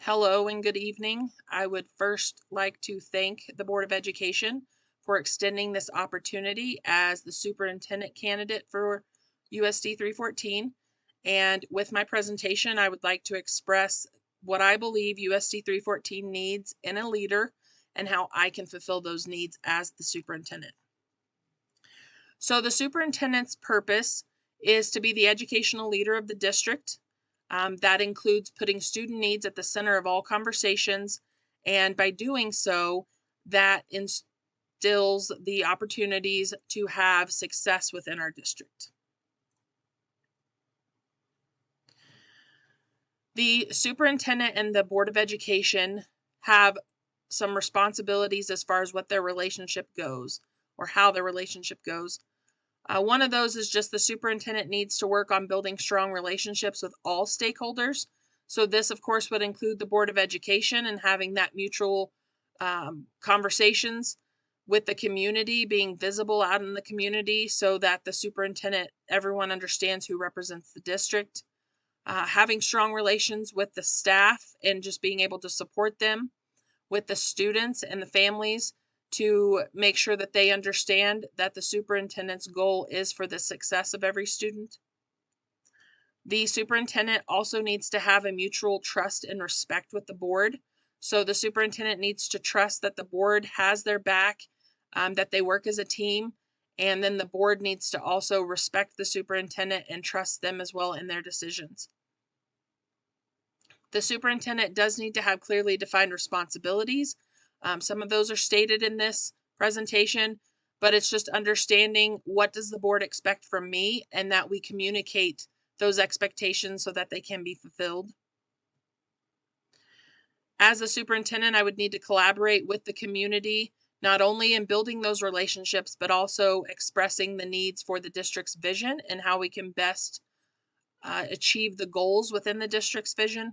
Hello and good evening. I would first like to thank the Board of Education for extending this opportunity as the superintendent candidate for USD 314. And with my presentation, I would like to express what I believe USD 314 needs in a leader and how I can fulfill those needs as the superintendent. So the superintendent's purpose is to be the educational leader of the district. That includes putting student needs at the center of all conversations, and by doing so, that instills the opportunities to have success within our district. The superintendent and the Board of Education have some responsibilities as far as what their relationship goes or how their relationship goes. One of those is just the superintendent needs to work on building strong relationships with all stakeholders. So this, of course, would include the Board of Education and having that mutual conversations with the community, being visible out in the community so that the superintendent, everyone understands who represents the district. Having strong relations with the staff and just being able to support them, with the students and the families, to make sure that they understand that the superintendent's goal is for the success of every student. The superintendent also needs to have a mutual trust and respect with the board. So the superintendent needs to trust that the board has their back, that they work as a team, and then the board needs to also respect the superintendent and trust them as well in their decisions. The superintendent does need to have clearly defined responsibilities. Some of those are stated in this presentation, but it's just understanding what does the board expect from me and that we communicate those expectations so that they can be fulfilled. As a superintendent, I would need to collaborate with the community, not only in building those relationships, but also expressing the needs for the district's vision and how we can best achieve the goals within the district's vision.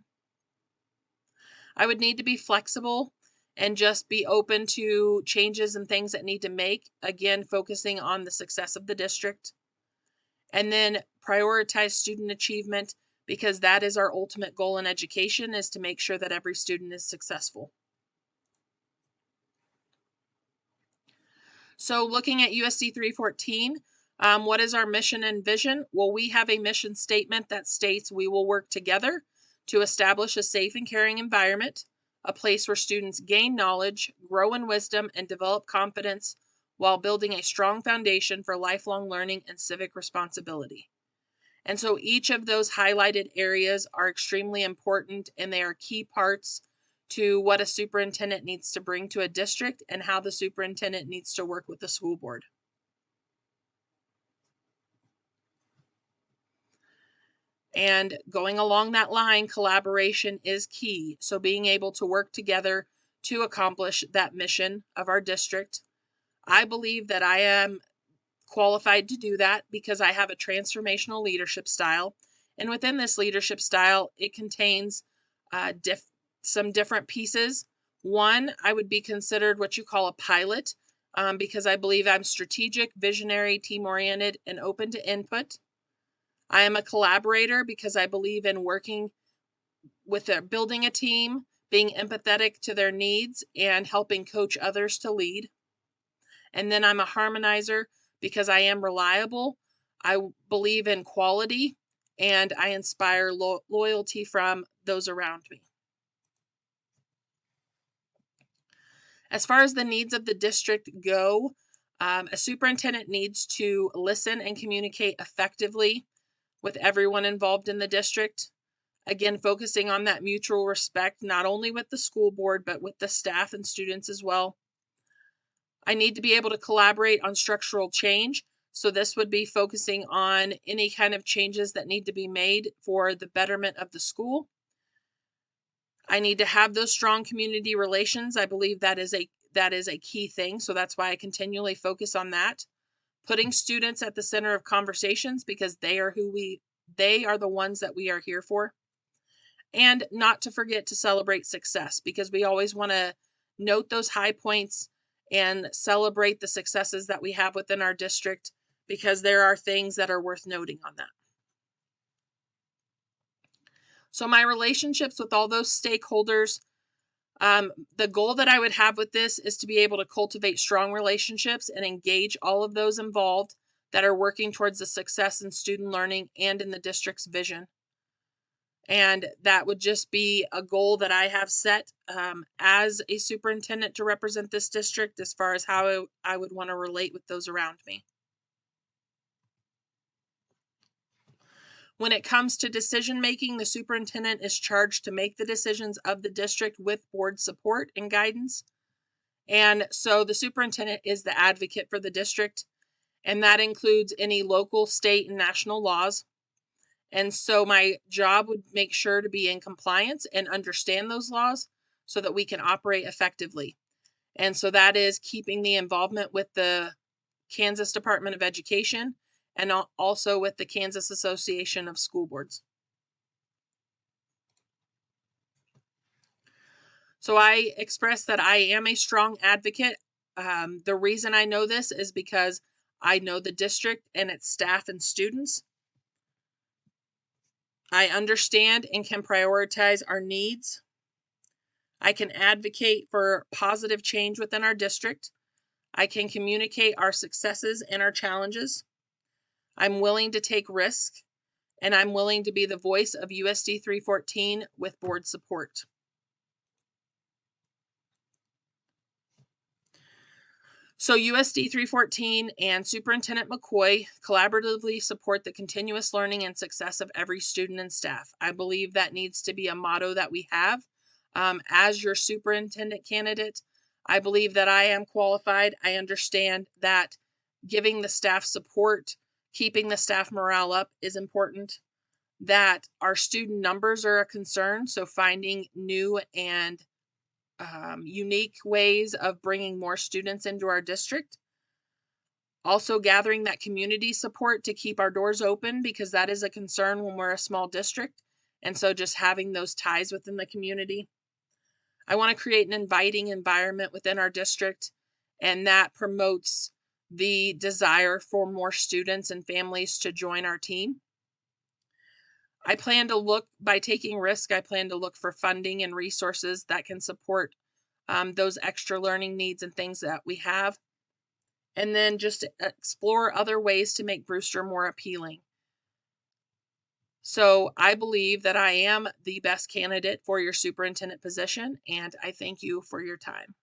I would need to be flexible and just be open to changes and things that need to make, again, focusing on the success of the district. And then prioritize student achievement, because that is our ultimate goal in education, is to make sure that every student is successful. So looking at USD 314, what is our mission and vision? Well, we have a mission statement that states we will work together to establish a safe and caring environment, a place where students gain knowledge, grow in wisdom, and develop confidence while building a strong foundation for lifelong learning and civic responsibility. And so each of those highlighted areas are extremely important, and they are key parts to what a superintendent needs to bring to a district and how the superintendent needs to work with the school board. And going along that line, collaboration is key. So being able to work together to accomplish that mission of our district. I believe that I am qualified to do that because I have a transformational leadership style. And within this leadership style, it contains some different pieces. One, I would be considered what you call a pilot, because I believe I'm strategic, visionary, team-oriented, and open to input. I am a collaborator because I believe in working with building a team, being empathetic to their needs, and helping coach others to lead. And then I'm a harmonizer because I am reliable. I believe in quality, and I inspire loyalty from those around me. As far as the needs of the district go, a superintendent needs to listen and communicate effectively with everyone involved in the district. Again, focusing on that mutual respect, not only with the school board, but with the staff and students as well. I need to be able to collaborate on structural change. So this would be focusing on any kind of changes that need to be made for the betterment of the school. I need to have those strong community relations. I believe that is a key thing. So that's why I continually focus on that. Putting students at the center of conversations, because they are the ones that we are here for. And not to forget to celebrate success, because we always want to note those high points and celebrate the successes that we have within our district, because there are things that are worth noting on that. So my relationships with all those stakeholders, the goal that I would have with this is to be able to cultivate strong relationships and engage all of those involved that are working towards the success in student learning and in the district's vision. And that would just be a goal that I have set as a superintendent to represent this district as far as how I would want to relate with those around me. When it comes to decision making, the superintendent is charged to make the decisions of the district with board support and guidance. And so the superintendent is the advocate for the district, and that includes any local, state, and national laws. And so my job would make sure to be in compliance and understand those laws so that we can operate effectively. And so that is keeping the involvement with the Kansas Department of Education and also with the Kansas Association of School Boards. So I express that I am a strong advocate. The reason I know this is because I know the district and its staff and students. I understand and can prioritize our needs. I can advocate for positive change within our district. I can communicate our successes and our challenges. I'm willing to take risk, and I'm willing to be the voice of USD 314 with board support. So USD 314 and Superintendent McCoy collaboratively support the continuous learning and success of every student and staff. I believe that needs to be a motto that we have. As your superintendent candidate, I believe that I am qualified. I understand that giving the staff support, keeping the staff morale up is important, that our student numbers are a concern, so finding new and unique ways of bringing more students into our district. Also gathering that community support to keep our doors open, because that is a concern when we're a small district. And so just having those ties within the community. I want to create an inviting environment within our district, and that promotes the desire for more students and families to join our team. I plan to look, by taking risk, I plan to look for funding and resources that can support those extra learning needs and things that we have. And then just explore other ways to make Brewster more appealing. So I believe that I am the best candidate for your superintendent position, and I thank you for your time.